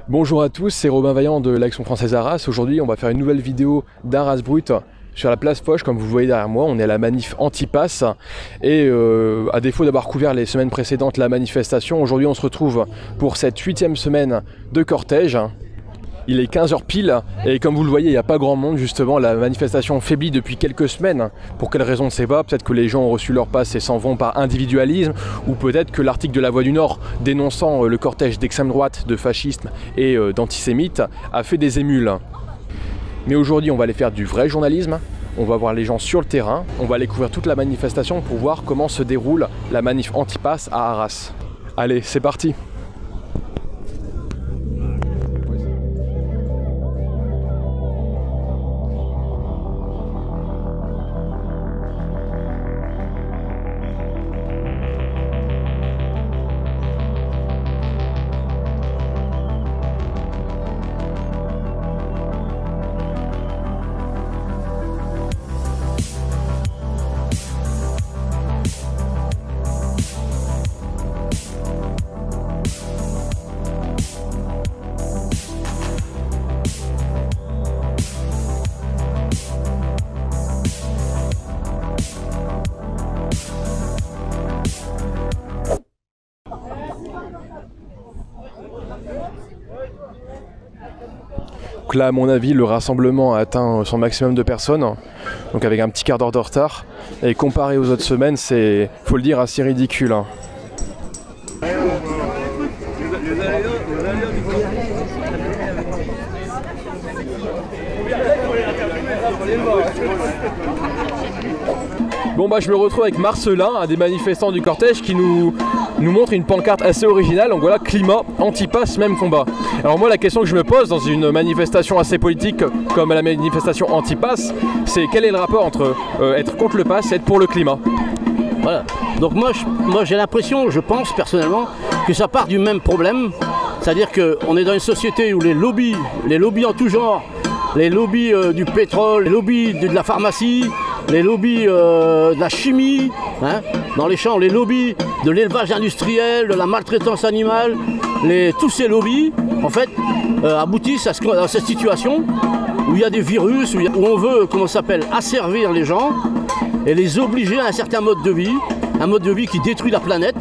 Bonjour à tous, c'est Robin Vaillant de l'Action Française Arras. Aujourd'hui, on va faire une nouvelle vidéo d'Arras Brut sur la place Foch. Comme vous le voyez derrière moi, on est à la manif anti-pass. Et à défaut d'avoir couvert les semaines précédentes la manifestation, aujourd'hui on se retrouve pour cette 8e semaine de cortège. Il est 15h pile et comme vous le voyez, il n'y a pas grand monde justement. La manifestation faiblit depuis quelques semaines. Pour quelle raison, on ne sait pas. Peut-être que les gens ont reçu leur passe et s'en vont par individualisme, ou peut-être que l'article de La Voix du Nord dénonçant le cortège d'extrême droite, de fascisme et d'antisémites a fait des émules. Mais aujourd'hui, on va aller faire du vrai journalisme. On va voir les gens sur le terrain. On va aller couvrir toute la manifestation pour voir comment se déroule la manif anti-pass à Arras. Allez, c'est parti! Donc là, à mon avis, le rassemblement a atteint son maximum de personnes, donc avec un petit quart d'heure de retard. Et comparé aux autres semaines, c'est, faut le dire, assez ridicule. Bon bah je me retrouve avec Marcelin, un des manifestants du cortège, qui nous montre une pancarte assez originale. Donc voilà, climat, anti-pass, même combat. Alors moi, la question que je me pose dans une manifestation assez politique comme la manifestation anti-pass, c'est quel est le rapport entre être contre le pass et être pour le climat? Voilà. Donc moi j'ai l'impression, je pense personnellement, que ça part du même problème. C'est-à-dire qu'on est dans une société où les lobbies en tout genre, les lobbies du pétrole, les lobbies de la pharmacie, les lobbies de la chimie, hein, dans les champs, les lobbies de l'élevage industriel, de la maltraitance animale, tous ces lobbies, en fait, aboutissent à cette situation où il y a des virus, où on veut, comment ça s'appelle, asservir les gens et les obliger à un certain mode de vie, un mode de vie qui détruit la planète,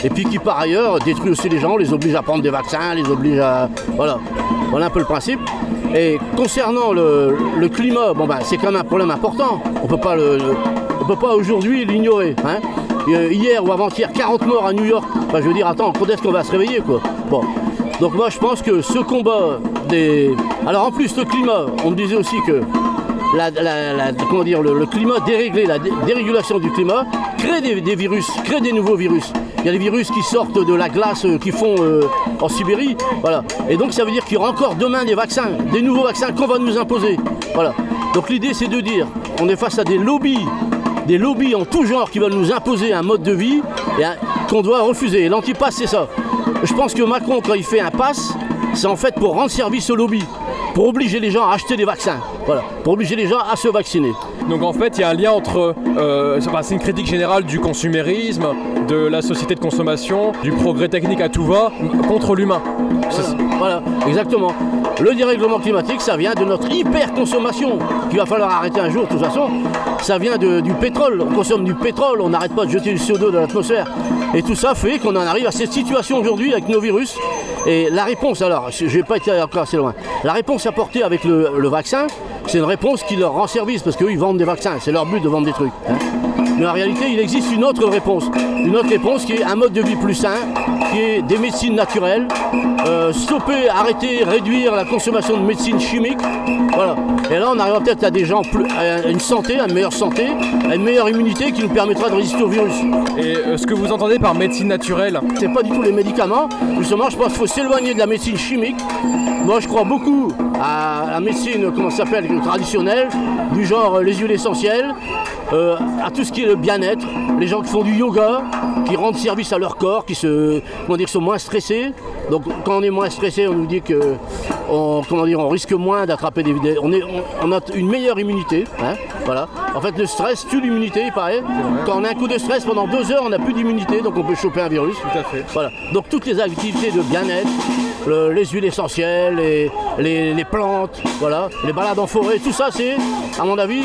et puis qui par ailleurs détruit aussi les gens, les oblige à prendre des vaccins, les oblige à... Voilà un peu le principe. Et concernant le climat, bon ben, c'est quand même un problème important. On peut pas aujourd'hui l'ignorer. Hein. Hier ou avant-hier, 40 morts à New York. Ben, je veux dire, attends, quand est-ce qu'on va se réveiller, quoi? Bon. Donc moi je pense que ce combat des... Alors en plus le climat, on me disait aussi que comment dire, le climat déréglé, la dérégulation du climat crée des virus, crée des nouveaux virus. Il y a des virus qui sortent de la glace qui font en Sibérie, voilà. Et donc ça veut dire qu'il y aura encore demain des vaccins, des nouveaux vaccins qu'on va nous imposer. Voilà. Donc l'idée c'est de dire, on est face à des lobbies en tout genre qui veulent nous imposer un mode de vie qu'on doit refuser. Et l'anti-pass c'est ça. Je pense que Macron, quand il fait un pass, c'est en fait pour rendre service au lobby, pour obliger les gens à acheter des vaccins, voilà, pour obliger les gens à se vacciner. Donc en fait, il y a un lien entre, c'est une critique générale du consumérisme, de la société de consommation, du progrès technique à tout va, contre l'humain. Voilà, exactement. Le dérèglement climatique, ça vient de notre hyper-consommation, qu'il va falloir arrêter un jour, de toute façon. Ça vient du pétrole, on consomme du pétrole, on n'arrête pas de jeter du CO2 dans l'atmosphère. Et tout ça fait qu'on en arrive à cette situation aujourd'hui avec nos virus. Et la réponse, alors, je n'ai pas été encore assez loin, la réponse apportée avec le vaccin, c'est une réponse qui leur rend service, parce qu'eux, ils vendent des vaccins, c'est leur but de vendre des trucs. Hein. Mais en réalité, il existe une autre réponse qui est un mode de vie plus sain, qui est des médecines naturelles, stopper, arrêter, réduire la consommation de médecine chimique, voilà. Et là, on arrivera peut-être à des gens à une santé, à une meilleure santé, à une meilleure immunité qui nous permettra de résister au virus. Et ce que vous entendez par médecine naturelle? C'est pas du tout les médicaments, justement, je pense qu'il faut s'éloigner de la médecine chimique. Moi, je crois beaucoup à la médecine, comment ça s'appelle, traditionnelle, du genre les huiles essentielles, à tout ce qui est le bien-être, les gens qui font du yoga, qui rendent service à leur corps, qui sont moins stressés. Donc quand on est moins stressé, on nous dit que on risque moins d'attraper on a une meilleure immunité. Hein, voilà. En fait, le stress tue l'immunité, il paraît. Quand on a un coup de stress pendant 2 heures, on n'a plus d'immunité, donc on peut choper un virus. Tout à fait. Voilà. Donc toutes les activités de bien-être, les huiles essentielles, les plantes, voilà, les balades en forêt, tout ça c'est, à mon avis,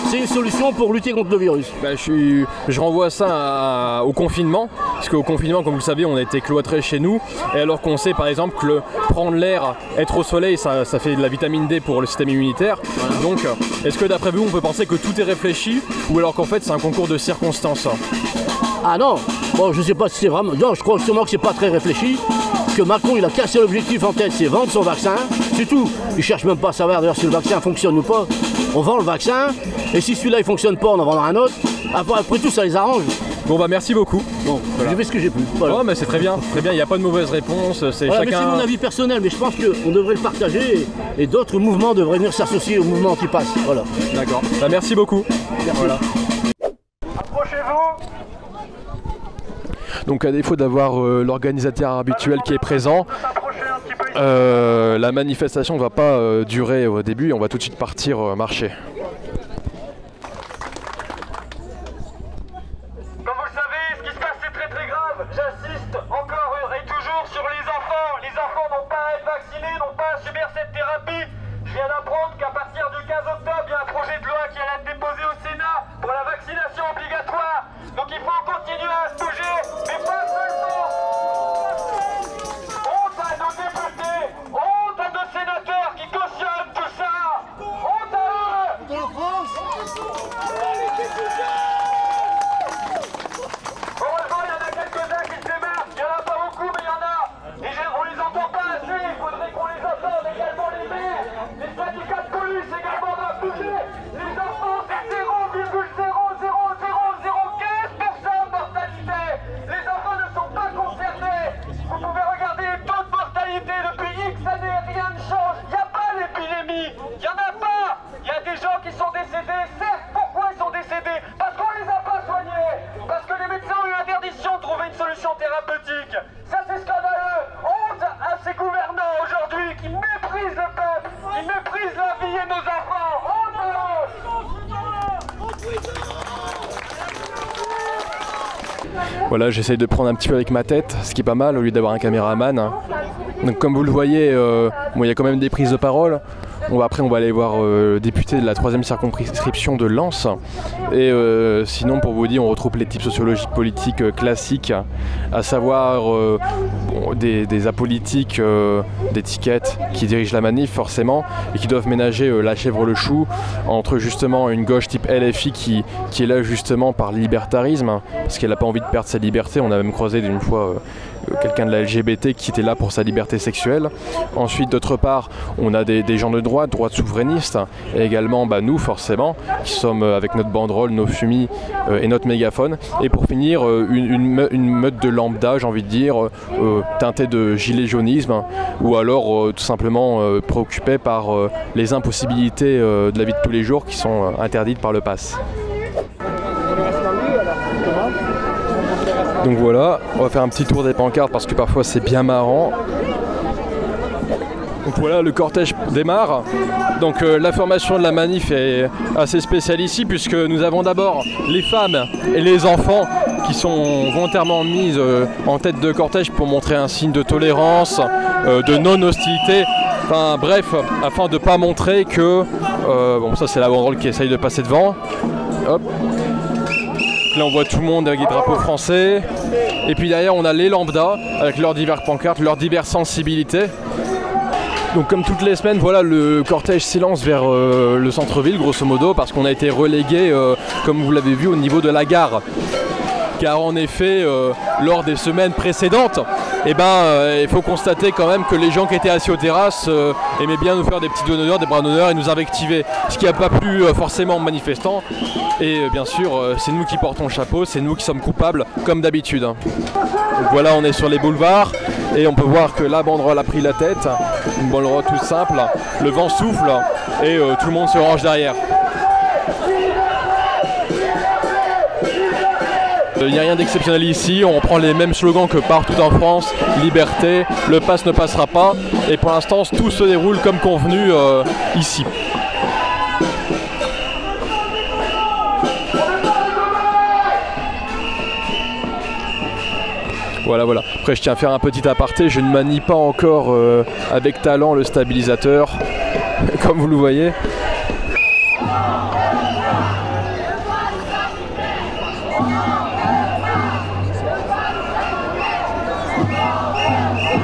c'est une solution pour lutter contre le virus. Bah, je renvoie ça au confinement, parce qu'au confinement, comme vous le savez, on a été cloîtrés chez nous, et alors qu'on sait par exemple que prendre l'air, être au soleil, ça fait de la vitamine D pour le système immunitaire. Voilà. Donc, est-ce que d'après vous, on peut penser que tout est réfléchi, ou alors qu'en fait c'est un concours de circonstances? Ah non, bon, je sais pas si c'est vraiment, non, je crois justement que c'est pas très réfléchi, que Macron il a cassé l'objectif en tête, c'est vendre son vaccin, c'est tout. Il cherche même pas à savoir d'ailleurs si le vaccin fonctionne ou pas. On vend le vaccin, et si celui-là il fonctionne pas, on en vendra un autre. Après tout, ça les arrange. Bon bah merci beaucoup. Bon, voilà. J'ai fait ce que j'ai pu. Voilà. Oh mais c'est très bien, il n'y a pas de mauvaise réponse, c'est voilà, chacun... c'est mon avis personnel, mais je pense qu'on devrait le partager et d'autres mouvements devraient venir s'associer au mouvement anti-pass. Voilà. D'accord, bah, merci beaucoup. Merci. Voilà. Approchez-vous. Donc à défaut d'avoir l'organisateur habituel qui est présent, la manifestation ne va pas durer au début, on va tout de suite partir marcher. Comme vous le savez, ce qui se passe c'est très très grave. J'insiste encore et toujours sur les enfants. Les enfants n'ont pas à être vaccinés, n'ont pas à subir cette thérapie. Je viens d'apprendre qu'à partir du 15 octobre, il y a un projet de loi qui allait être déposé au Sénat pour la vaccination obligatoire. Donc il faut continuer à se bouger, mais pas seulement. Honte à nos députés, honte à nos sénateurs qui cautionnent tout ça. Honte à eux. Heureusement, il y en a quelques-uns qui se démarquent. Il n'y en a pas beaucoup, mais il y en a. Et on les entend pas assez. Il faudrait qu'on les entende également, les maires. Les syndicats de police également doivent bouger. Les enfants, c'est 0,0000015% de mortalité. Les enfants ne sont pas concernés. Vous pouvez regarder les taux de mortalité depuis X années. Rien ne change. Il n'y a pas l'épidémie. Il n'y en a pas. Il y a des gens qui sont décédés. Certes, pourquoi ils sont décédés? Parce qu'on les a pas soignés. Parce que les médecins ont eu interdiction de trouver une solution thérapeutique. Ça, c'est scandaleux. Honte à ces gouvernants aujourd'hui qui méprisent le peuple, qui méprisent la vie et nos enfants. Honte à eux. Voilà, j'essaye de prendre un petit peu avec ma tête, ce qui est pas mal au lieu d'avoir un caméraman. Donc comme vous le voyez, bon, il y a quand même des prises de parole. Après on va aller voir le député de la 3e circonscription de Lens. Et sinon pour vous dire, on retrouve les types sociologiques politiques classiques, à savoir bon, des apolitiques d'étiquette qui dirigent la manif forcément et qui doivent ménager la chèvre le chou entre justement une gauche type LFI qui est là justement par libertarisme parce qu'elle n'a pas envie de perdre sa liberté. On a même croisé d'une fois quelqu'un de la LGBT qui était là pour sa liberté sexuelle. Ensuite, d'autre part, on a des gens de droite souverainistes, et également nous forcément, qui sommes avec notre banderole, nos fumis et notre mégaphone. Et pour finir, une meute de lambda, j'ai envie de dire, teintée de gilet jaunisme, ou alors tout simplement préoccupée par les impossibilités de la vie de tous les jours qui sont interdites par le pass. Donc voilà, on va faire un petit tour des pancartes parce que parfois c'est bien marrant. Donc voilà, le cortège démarre. Donc la formation de la manif est assez spéciale ici puisque nous avons d'abord les femmes et les enfants qui sont volontairement mises en tête de cortège pour montrer un signe de tolérance, de non-hostilité. Enfin bref, afin de ne pas montrer que... bon ça c'est la banderole qui essaye de passer devant. Hop. Là on voit tout le monde avec des drapeaux français. Et puis derrière on a les lambdas avec leurs diverses pancartes, leurs diverses sensibilités. Donc comme toutes les semaines, voilà, le cortège s'élance vers le centre-ville grosso modo parce qu'on a été relégué, comme vous l'avez vu, au niveau de la gare. Car en effet, lors des semaines précédentes, il faut constater quand même que les gens qui étaient assis aux terrasses aimaient bien nous faire des petits doigts d'honneur, des bras d'honneur et nous invectiver. Ce qui n'a pas plu forcément aux manifestants. Et bien sûr, c'est nous qui portons le chapeau, c'est nous qui sommes coupables, comme d'habitude. Donc voilà, on est sur les boulevards et on peut voir que la banderole a pris la tête. Une banderole toute simple, le vent souffle et tout le monde se range derrière. Il n'y a rien d'exceptionnel ici, on prend les mêmes slogans que partout en France, liberté, le pass ne passera pas, et pour l'instant tout se déroule comme convenu ici. Voilà. Après je tiens à faire un petit aparté, je ne manie pas encore avec talent le stabilisateur, comme vous le voyez.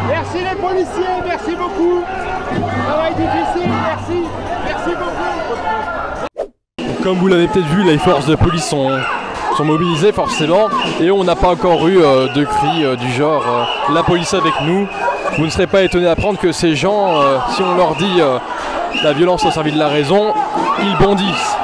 Merci les policiers, merci beaucoup. Travail difficile, merci beaucoup. Comme vous l'avez peut-être vu, les forces de police sont mobilisées forcément, et on n'a pas encore eu de cris du genre la police avec nous. Vous ne serez pas étonné d'apprendre que ces gens, si on leur dit la violence au service de la raison, ils bondissent.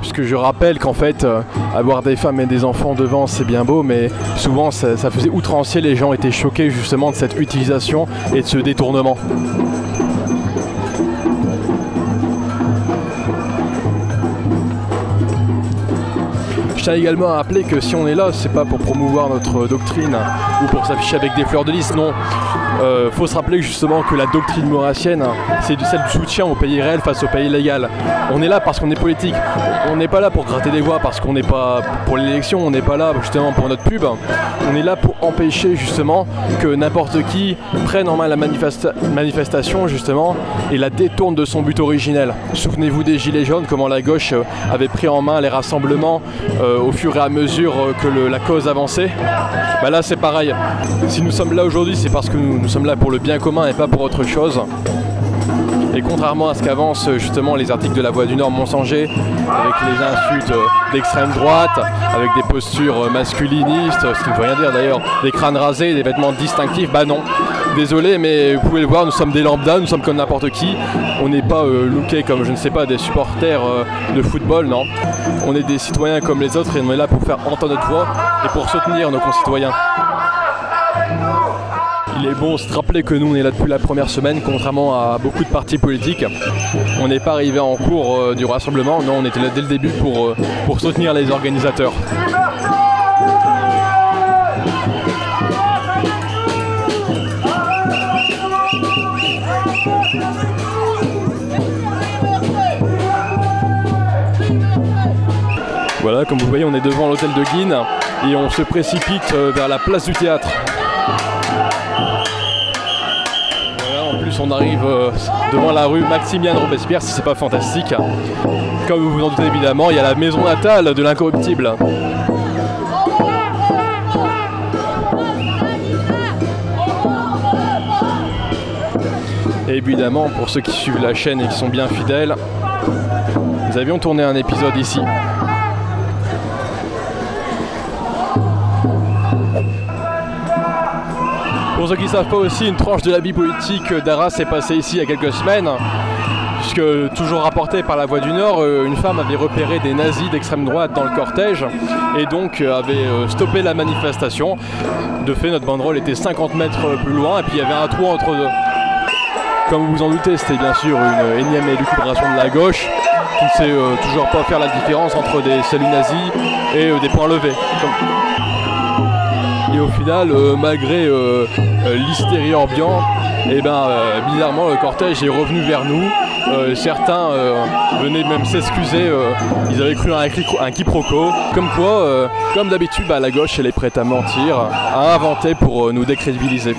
Puisque je rappelle qu'en fait, avoir des femmes et des enfants devant, c'est bien beau, mais souvent ça faisait outrancier, les gens étaient choqués justement de cette utilisation et de ce détournement. Je tiens également à rappeler que si on est là, c'est pas pour promouvoir notre doctrine ou pour s'afficher avec des fleurs de lys, non. Faut se rappeler justement que la doctrine maurassienne, c'est celle du soutien au pays réel face au pays légal. On est là parce qu'on est politique. On n'est pas là pour gratter des voix parce qu'on n'est pas pour l'élection, on n'est pas là justement pour notre pub. On est là pour empêcher justement que n'importe qui prenne en main la manifestation justement et la détourne de son but originel. Souvenez-vous des Gilets jaunes, comment la gauche avait pris en main les rassemblements au fur et à mesure que la cause avançait. Bah là c'est pareil. Si nous sommes là aujourd'hui, c'est parce que nous sommes là pour le bien commun et pas pour autre chose. Et contrairement à ce qu'avancent justement les articles de La Voix du Nord mensongers, avec les insultes d'extrême droite, avec des postures masculinistes, ce qui ne veut rien dire d'ailleurs, des crânes rasés, des vêtements distinctifs, bah non. Désolé, mais vous pouvez le voir, nous sommes des lambdas, nous sommes comme n'importe qui. On n'est pas lookés comme, je ne sais pas, des supporters de football, non. On est des citoyens comme les autres et on est là pour faire entendre notre voix et pour soutenir nos concitoyens. Il est bon de se rappeler que nous on est là depuis la première semaine, contrairement à beaucoup de partis politiques. On n'est pas arrivé en cours du rassemblement, non, on était là dès le début pour soutenir les organisateurs. Voilà, comme vous voyez, on est devant l'hôtel de Guines et on se précipite vers la place du théâtre. Voilà, en plus on arrive devant la rue Maximilien Robespierre, si c'est pas fantastique. Comme vous vous en doutez évidemment, il y a la maison natale de l'incorruptible. Et évidemment, pour ceux qui suivent la chaîne et qui sont bien fidèles, nous avions tourné un épisode ici. Pour ceux qui ne savent pas aussi, une tranche de la vie politique d'Arras est passée ici il y a quelques semaines, puisque, toujours rapporté par La Voix du Nord, une femme avait repéré des nazis d'extrême droite dans le cortège et donc avait stoppé la manifestation. De fait, notre banderole était 50 mètres plus loin et puis il y avait un trou entre deux. Comme vous vous en doutez, c'était bien sûr une énième élucubration de la gauche qui ne sait toujours pas faire la différence entre des saluts nazis et des points levés. Et au final, malgré l'hystérie ambiante, bizarrement le cortège est revenu vers nous. Certains venaient même s'excuser, ils avaient cru à un quiproquo. Comme quoi, comme d'habitude, la gauche elle est prête à mentir, à inventer pour nous décrédibiliser.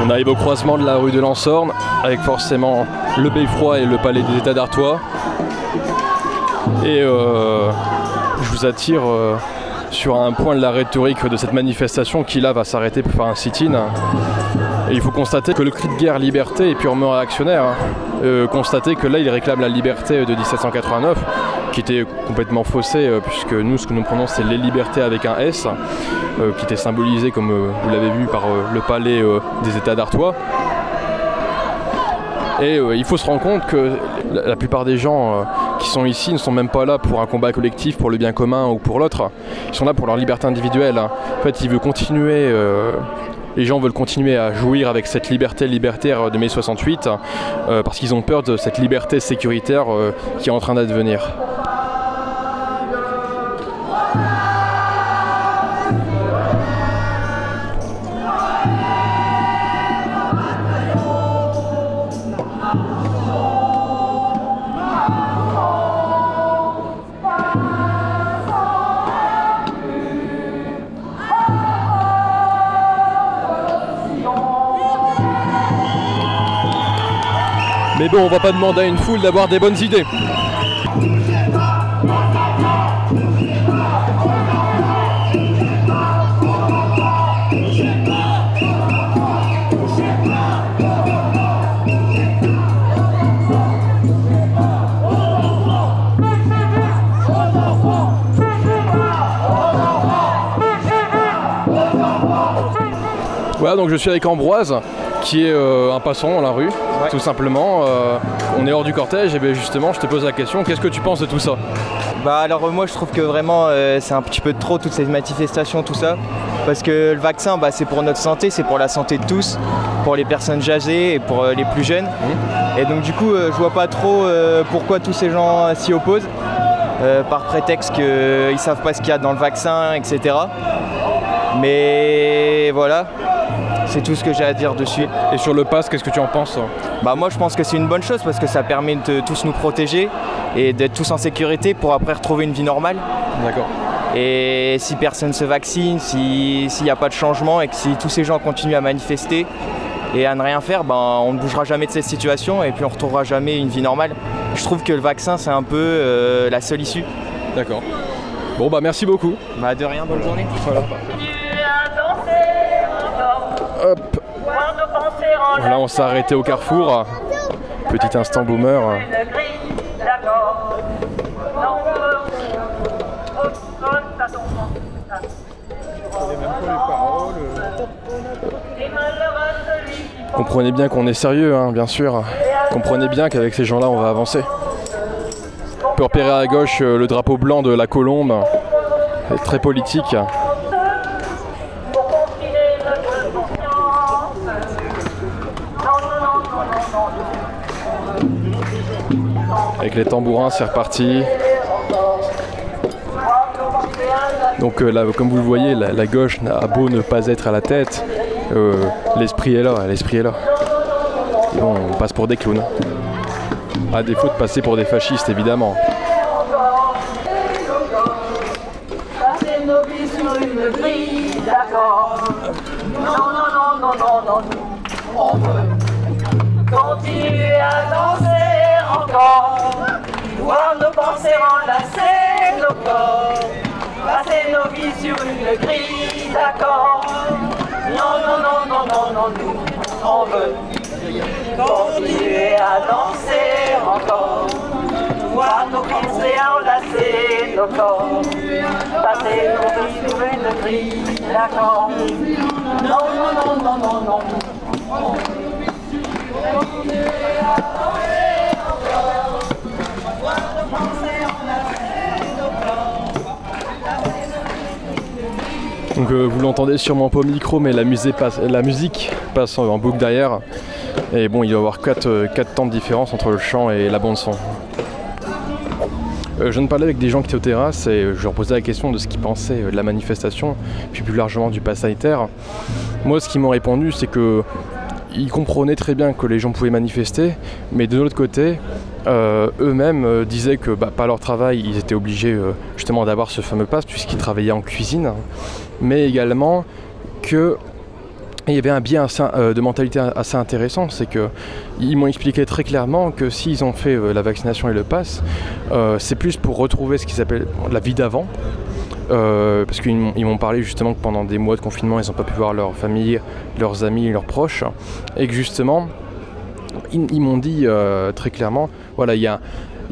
On arrive au croisement de la rue de Lansorne, avec forcément le Beffroi et le palais des États d'Artois. Et je vous attire sur un point de la rhétorique de cette manifestation qui là va s'arrêter pour faire un sit-in. Et il faut constater que le cri de guerre liberté est purement réactionnaire. Constater que là il réclame la liberté de 1789 qui était complètement faussée puisque nous ce que nous prenons c'est les libertés avec un S qui était symbolisé comme vous l'avez vu par le palais des États d'Artois. Et il faut se rendre compte que la plupart des gens qui sont ici ne sont même pas là pour un combat collectif, pour le bien commun ou pour l'autre. Ils sont là pour leur liberté individuelle. En fait, les gens veulent continuer à jouir avec cette liberté libertaire de mai 68 parce qu'ils ont peur de cette liberté sécuritaire qui est en train d'advenir. Mais bon, on va pas demander à une foule d'avoir des bonnes idées. Voilà, donc je suis avec Ambroise, qui est un passant dans la rue, tout simplement. On est hors du cortège, et bien justement, je te pose la question, qu'est-ce que tu penses de tout ça? Bah alors moi je trouve que vraiment c'est un petit peu trop toutes ces manifestations, tout ça. Parce que le vaccin, c'est pour notre santé, c'est pour la santé de tous, pour les personnes âgées et pour les plus jeunes. Et donc du coup, je vois pas trop pourquoi tous ces gens s'y opposent, par prétexte qu'ils savent pas ce qu'il y a dans le vaccin, etc. Mais voilà. C'est tout ce que j'ai à dire dessus. Et sur le pass, qu'est-ce que tu en penses? Moi je pense que c'est une bonne chose parce que ça permet de tous nous protéger et d'être tous en sécurité pour après retrouver une vie normale. D'accord. Et si personne se vaccine, s'il n'y a pas de changement et que si tous ces gens continuent à manifester et à ne rien faire, on ne bougera jamais de cette situation et puis on ne retrouvera jamais une vie normale. Je trouve que le vaccin c'est un peu la seule issue. D'accord. Bon merci beaucoup. De rien, bonne journée. Voilà. Hop. Là on s'est arrêté au carrefour. Petit instant boomer. Comprenez bien qu'on est sérieux, bien sûr. Comprenez bien qu'avec ces gens-là on va avancer. On peut repérer à gauche le drapeau blanc de la colombe. C'est très politique. Avec les tambourins, c'est reparti. Donc là, comme vous le voyez, la gauche a beau ne pas être à la tête, l'esprit est là, Bon, on passe pour des clowns. À défaut de passer pour des fascistes, évidemment. Passer nos vies sur une grille, d'accord. Non, on veut continuer à danser encore, voir nos pensées enlacer nos corps, passer nos vies sur une grille, d'accord. Non, nous, on veut continuer à danser encore, voir nos pensées enlacer nos corps, passer nos vies sur une grille, d'accord. Non. Donc vous l'entendez sûrement pas au micro, mais la musique passe en boucle derrière. Et bon, il doit y avoir 4 temps de différence entre le chant et la bande son. Je viens de parler avec des gens qui étaient aux terrasses et je leur posais la question de ce qu'ils pensaient de la manifestation, puis plus largement du pass sanitaire. Moi, ce qu'ils m'ont répondu, c'est que ils comprenaient très bien que les gens pouvaient manifester, mais de l'autre côté, eux-mêmes disaient que par leur travail, ils étaient obligés justement d'avoir ce fameux pass puisqu'ils travaillaient en cuisine, mais également que il y avait un biais de mentalité assez intéressant, c'est qu'ils m'ont expliqué très clairement que s'ils ont fait la vaccination et le pass, c'est plus pour retrouver ce qu'ils appellent la vie d'avant. Parce qu'ils m'ont parlé justement que pendant des mois de confinement, ils n'ont pas pu voir leur famille, leurs amis, leurs proches, et que justement, ils m'ont dit très clairement, voilà, il y a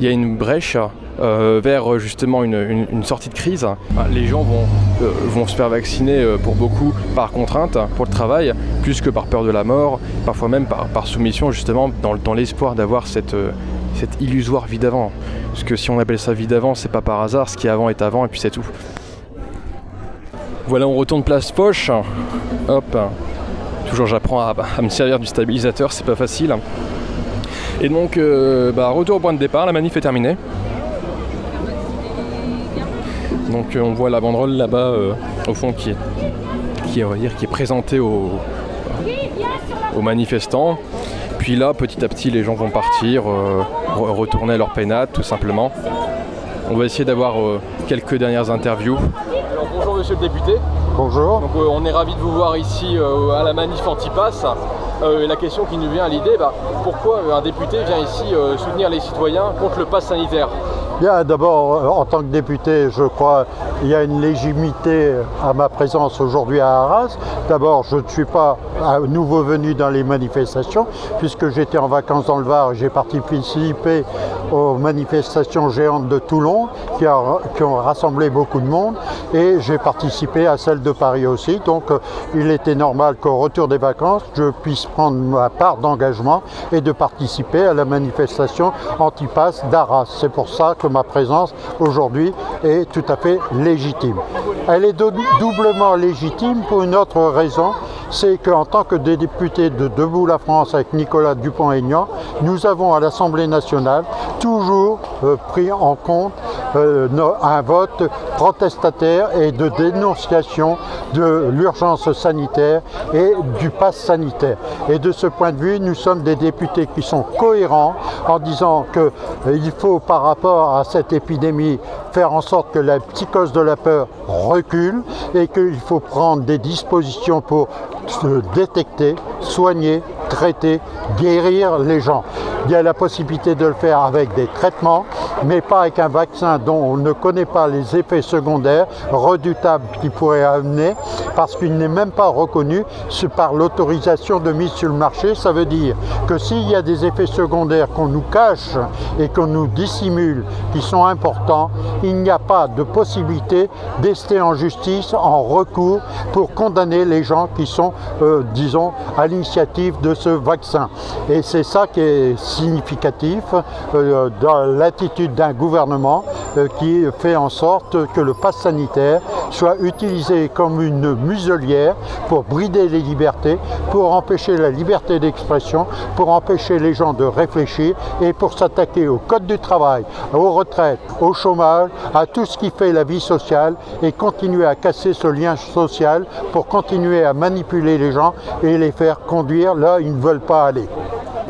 une brèche vers justement une sortie de crise. Les gens vont se faire vacciner pour beaucoup par contrainte, pour le travail, plus que par peur de la mort, parfois même par soumission justement dans l'espoir d'avoir cette illusoire vie d'avant. Parce que si on appelle ça vie d'avant, c'est pas par hasard, ce qui est avant est avant et puis c'est tout. Voilà, on retourne place Foch. Hop. Toujours j'apprends à me servir du stabilisateur, c'est pas facile. Et donc, retour au point de départ, la manif est terminée. Donc on voit la banderole là-bas au fond qui est présentée aux manifestants. Puis là, petit à petit, les gens vont partir, retourner à leur pénate, tout simplement. On va essayer d'avoir quelques dernières interviews. Alors, bonjour monsieur le député. Bonjour. Donc on est ravis de vous voir ici à la manif anti-pass. La question qui nous vient à l'idée, pourquoi un député vient ici soutenir les citoyens contre le pass sanitaire? Bien, d'abord, en tant que député, je crois qu'il y a une légitimité à ma présence aujourd'hui à Arras. D'abord, je ne suis pas à nouveau venu dans les manifestations, puisque j'étais en vacances dans le Var et j'ai participé aux manifestations géantes de Toulon, qui ont rassemblé beaucoup de monde, et j'ai participé à celle de Paris aussi. Donc, il était normal qu'au retour des vacances, je puisse prendre ma part d'engagement et de participer à la manifestation anti-pass d'Arras. C'est pour ça que ma présence aujourd'hui est tout à fait légitime. Elle est doublement légitime pour une autre raison, c'est qu'en tant que député de Debout la France avec Nicolas Dupont-Aignan, nous avons à l'Assemblée nationale toujours pris en compte un vote protestataire et de dénonciation de l'urgence sanitaire et du pass sanitaire. Et de ce point de vue, nous sommes des députés qui sont cohérents en disant qu'il faut, par rapport à cette épidémie, faire en sorte que la psychose de la peur recule et qu'il faut prendre des dispositions pour se détecter, soigner, traiter, guérir les gens. Il y a la possibilité de le faire avec des traitements, mais pas avec un vaccin dont on ne connaît pas les effets secondaires redoutables qu'il pourrait amener, parce qu'il n'est même pas reconnu par l'autorisation de mise sur le marché. Ça veut dire que s'il y a des effets secondaires qu'on nous cache et qu'on nous dissimule, qui sont importants, il n'y a pas de possibilité d'ester en justice, en recours, pour condamner les gens qui sont, disons, à l'initiative de ce vaccin. Et c'est ça qui est significatif dans l'attitude d'un gouvernement qui fait en sorte que le pass sanitaire soit utilisé comme une muselière pour brider les libertés, pour empêcher la liberté d'expression, pour empêcher les gens de réfléchir et pour s'attaquer au code du travail, aux retraites, au chômage, à tout ce qui fait la vie sociale et continuer à casser ce lien social pour continuer à manipuler les gens et les faire conduire là où ils ne veulent pas aller.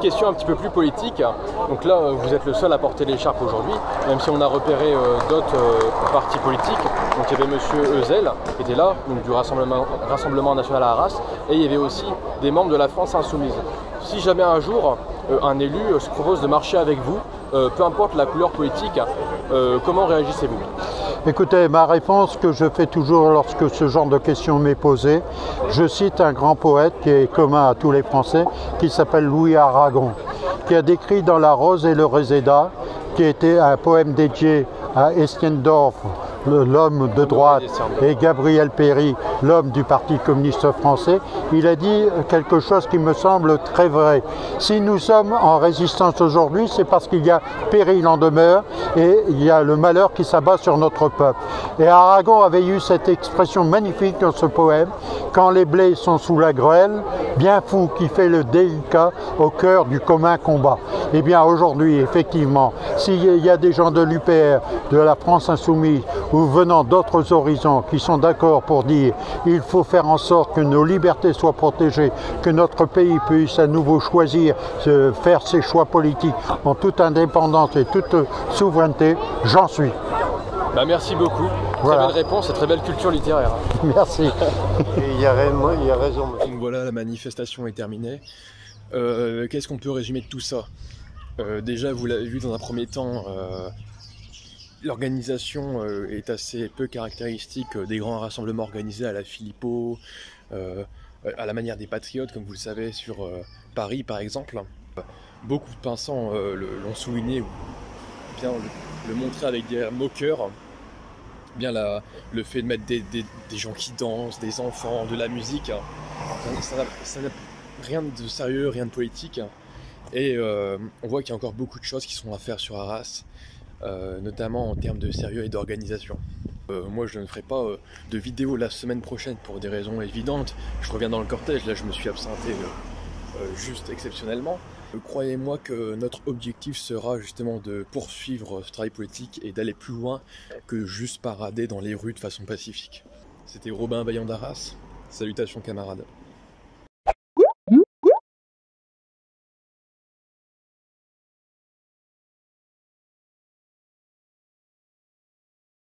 Question un petit peu plus politique. Donc là, vous êtes le seul à porter l'écharpe aujourd'hui, même si on a repéré d'autres partis politiques. Donc il y avait monsieur Ezel qui était là, donc du Rassemblement national à Arras, et il y avait aussi des membres de la France insoumise. Si jamais un jour un élu se propose de marcher avec vous, peu importe la couleur politique, comment réagissez-vous? Écoutez, ma réponse que je fais toujours lorsque ce genre de question m'est posée, je cite un grand poète qui est commun à tous les Français, qui s'appelle Louis Aragon, qui a décrit dans La Rose et le Réséda, qui était un poème dédié à Estiendorf, l'homme de droite, et Gabriel Péry, l'homme du Parti communiste français, il a dit quelque chose qui me semble très vrai. Si nous sommes en résistance aujourd'hui, c'est parce qu'il y a péril en demeure et il y a le malheur qui s'abat sur notre peuple. Et Aragon avait eu cette expression magnifique dans ce poème, quand les blés sont sous la grêle, bien fou qui fait le délicat au cœur du commun combat. Eh bien aujourd'hui, effectivement, s'il y a des gens de l'UPR, de la France insoumise, ou venant d'autres horizons qui sont d'accord pour dire il faut faire en sorte que nos libertés soient protégées, que notre pays puisse à nouveau choisir, faire ses choix politiques en toute indépendance et toute souveraineté, j'en suis. Merci beaucoup. Voilà. Très belle réponse et très belle culture littéraire. Merci. Il y a raison. Donc voilà, la manifestation est terminée. Qu'est-ce qu'on peut résumer de tout ça? Déjà, vous l'avez vu dans un premier temps, l'organisation est assez peu caractéristique des grands rassemblements organisés à la Philippot, à la manière des Patriotes, comme vous le savez, sur Paris par exemple. Beaucoup de pensants l'ont souligné, bien le montrer avec des moqueurs. Bien le fait de mettre des gens qui dansent, des enfants, de la musique, ça n'a rien de sérieux, rien de politique. Et on voit qu'il y a encore beaucoup de choses qui sont à faire sur Arras, notamment en termes de sérieux et d'organisation. Moi je ne ferai pas de vidéo la semaine prochaine pour des raisons évidentes. Je reviens dans le cortège, là je me suis absenté juste exceptionnellement. Croyez-moi que notre objectif sera justement de poursuivre ce travail politique et d'aller plus loin que juste parader dans les rues de façon pacifique. C'était Robin Vaillant d'Arras, salutations camarades.